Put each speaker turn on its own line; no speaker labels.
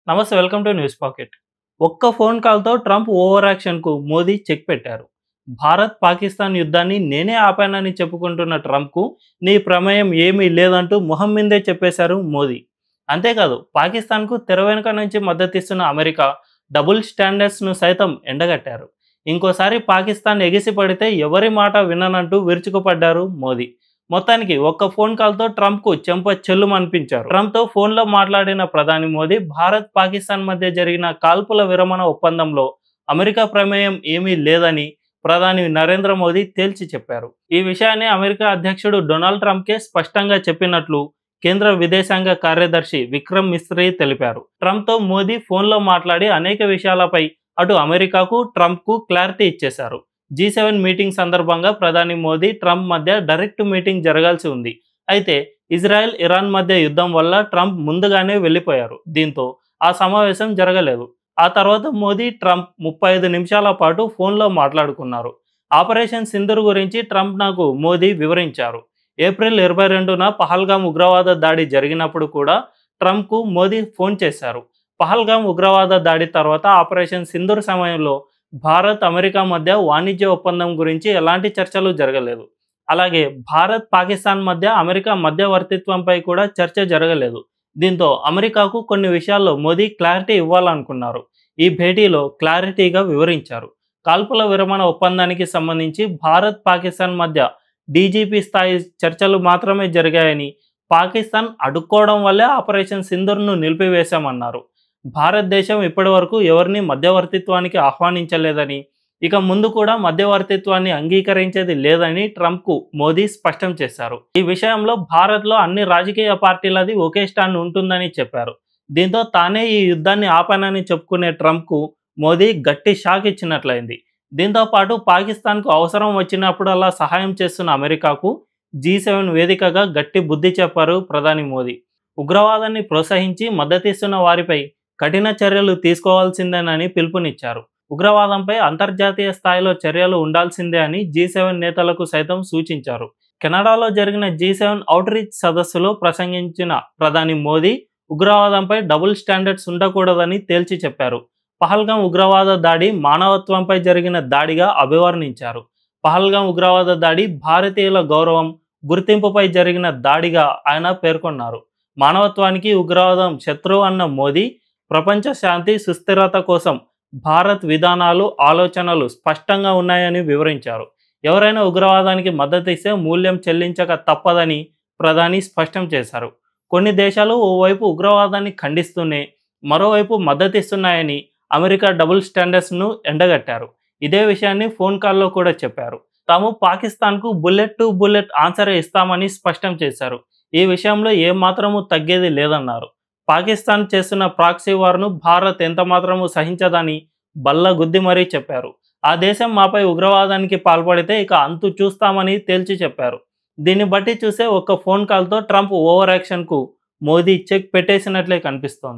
నమస్తే, welcome to News Pocket. ఒక్క phone కాల్తో ట్రంప్ ఓవర్ యాక్షన్కు మోదీ చెక్ పెట్టారు. భారత్ పాకిస్తాన్ యుద్ధాన్ని నేనే ఆపానని చెప్పుకుంటున్న ట్రంప్కు నీ ప్రమేయం ఏమీ లేదంటూ మొహం మీదే చెప్పేశారు మోదీ. అంతేకాదు, పాకిస్తాన్కు తెర వెనుక నుంచి మద్దతిస్తున్న అమెరికా డబుల్ స్టాండర్డ్స్ను సైతం ఎండగట్టారు. ఇంకోసారి పాకిస్తాన్ ఎగిసి పడితే ఎవరి మాట విననంటూ విరుచుకుపడ్డారు మోదీ. మొత్తానికి ఒక్క ఫోన్ కాల్తో ట్రంప్కు చెంప చెల్లుమనిపించారు. ట్రంప్తో ఫోన్లో మాట్లాడిన ప్రధాని మోదీ భారత్ పాకిస్తాన్ మధ్య జరిగిన కాల్పుల విరమణ ఒప్పందంలో అమెరికా ప్రమేయం ఏమీ లేదని ప్రధాని నరేంద్ర మోదీ తేల్చి చెప్పారు. ఈ విషయాన్ని అమెరికా అధ్యక్షుడు డొనాల్డ్ ట్రంప్కే స్పష్టంగా చెప్పినట్లు కేంద్ర విదేశాంగ కార్యదర్శి విక్రమ్ మిస్రీ తెలిపారు. ట్రంప్తో మోదీ ఫోన్లో మాట్లాడి అనేక విషయాలపై అటు అమెరికాకు, ట్రంప్కు క్లారిటీ ఇచ్చేశారు. G7 మీటింగ్ సందర్భంగా ప్రధాని మోదీ, ట్రంప్ మధ్య డైరెక్ట్ మీటింగ్ జరగాల్సి ఉంది. అయితే ఇజ్రాయెల్, ఇరాన్ మధ్య యుద్ధం వల్ల ట్రంప్ ముందుగానే వెళ్లిపోయారు. దీంతో ఆ సమావేశం జరగలేదు. ఆ తర్వాత మోదీ, ట్రంప్ 35 నిమిషాల పాటు ఫోన్లో మాట్లాడుకున్నారు. ఆపరేషన్ సింధూర్ గురించి ట్రంప్ నాకు మోదీ వివరించారు. ఏప్రిల్ 22న పహల్గామ్ ఉగ్రవాద దాడి జరిగినప్పుడు కూడా ట్రంప్కు మోదీ ఫోన్ చేశారు. పహల్గామ్ ఉగ్రవాద దాడి తర్వాత ఆపరేషన్ సింధూర్ సమయంలో భారత్, అమెరికా మధ్య వాణిజ్య ఒప్పందం గురించి ఎలాంటి చర్చలు జరగలేదు. అలాగే భారత్, పాకిస్తాన్ మధ్య అమెరికా మధ్యవర్తిత్వంపై కూడా చర్చ జరగలేదు. దీంతో అమెరికాకు కొన్ని విషయాల్లో మోదీ క్లారిటీ ఇవ్వాలనుకున్నారు. ఈ భేటీలో క్లారిటీగా వివరించారు. కాల్పుల విరమణ ఒప్పందానికి సంబంధించి భారత్, పాకిస్తాన్ మధ్య డీజీపీ స్థాయి చర్చలు మాత్రమే జరిగాయని, పాకిస్తాన్ అడ్డుకోవడం వల్లే ఆపరేషన్ సింధూర్ను నిలిపివేశామన్నారు. భారతదేశం ఇప్పటివరకు ఎవరిని మధ్యవర్తిత్వానికి ఆహ్వానించలేదని, ఇక ముందు కూడా మధ్యవర్తిత్వాన్ని అంగీకరించేది లేదని ట్రంప్కు మోదీ స్పష్టం చేశారు. ఈ విషయంలో భారత్లో అన్ని రాజకీయ పార్టీలది ఒకే స్టాండ్ ఉంటుందని చెప్పారు. దీంతో తానే ఈ యుద్ధాన్ని ఆపానని చెప్పుకునే ట్రంప్కు మోదీ గట్టి షాక్ ఇచ్చినట్లయింది. దీంతో పాటు పాకిస్తాన్కు అవసరం వచ్చినప్పుడల్లా సహాయం చేస్తున్న అమెరికాకు G7 వేదికగా గట్టి బుద్ధి చెప్పారు ప్రధాని మోదీ. ఉగ్రవాదాన్ని ప్రోత్సహించి మద్దతిస్తున్న వారిపై కఠిన చర్యలు తీసుకోవాల్సిందేనని పిలుపునిచ్చారు. ఉగ్రవాదంపై అంతర్జాతీయ స్థాయిలో చర్యలు ఉండాల్సిందే అని G7 నేతలకు సైతం సూచించారు. కెనడాలో జరిగిన G7 అవుట్రీచ్ సదస్సులో ప్రసంగించిన ప్రధాని మోదీ ఉగ్రవాదంపై డబుల్ స్టాండర్డ్స్ ఉండకూడదని తేల్చి చెప్పారు. పహల్గామ్ ఉగ్రవాద దాడి మానవత్వంపై జరిగిన దాడిగా అభివర్ణించారు. పహల్గామ్ ఉగ్రవాద దాడి భారతీయుల గౌరవం, గుర్తింపుపై జరిగిన దాడిగా ఆయన పేర్కొన్నారు. మానవత్వానికి ఉగ్రవాదం శత్రువు అన్న మోదీ, ప్రపంచ శాంతి, సుస్థిరత కోసం భారత్ విధానాలు, ఆలోచనలు స్పష్టంగా ఉన్నాయని వివరించారు. ఎవరైనా ఉగ్రవాదానికి మద్దతిస్తే మూల్యం చెల్లించక తప్పదని ప్రధాని స్పష్టం చేశారు. కొన్ని దేశాలు ఓవైపు ఉగ్రవాదాన్ని ఖండిస్తూనే మరోవైపు మద్దతిస్తున్నాయని అమెరికా డబుల్ స్టాండర్డ్స్ను ఎండగట్టారు. ఇదే విషయాన్ని ఫోన్ కాల్లో కూడా చెప్పారు. తాము పాకిస్తాన్కు బుల్లెట్ టు బుల్లెట్ ఆన్సర్ ఇస్తామని స్పష్టం చేశారు. ఈ విషయంలో ఏమాత్రమూ తగ్గేది లేదన్నారు. పాకిస్తాన్ చేస్తున్న ప్రాక్సీ వార్ను భారత్ ఎంతమాత్రమూ సహించదని బల్లగుద్ది మరీ చెప్పారు. ఆ దేశం మాపై ఉగ్రవాదానికి పాల్పడితే ఇక అంతు చూస్తామని తేల్చి చెప్పారు. దీన్ని బట్టి చూసే ఒక్క ఫోన్ కాల్తో ట్రంప్ ఓవర్ యాక్షన్కు మోదీ చెక్ పెట్టేసినట్లే కనిపిస్తోంది.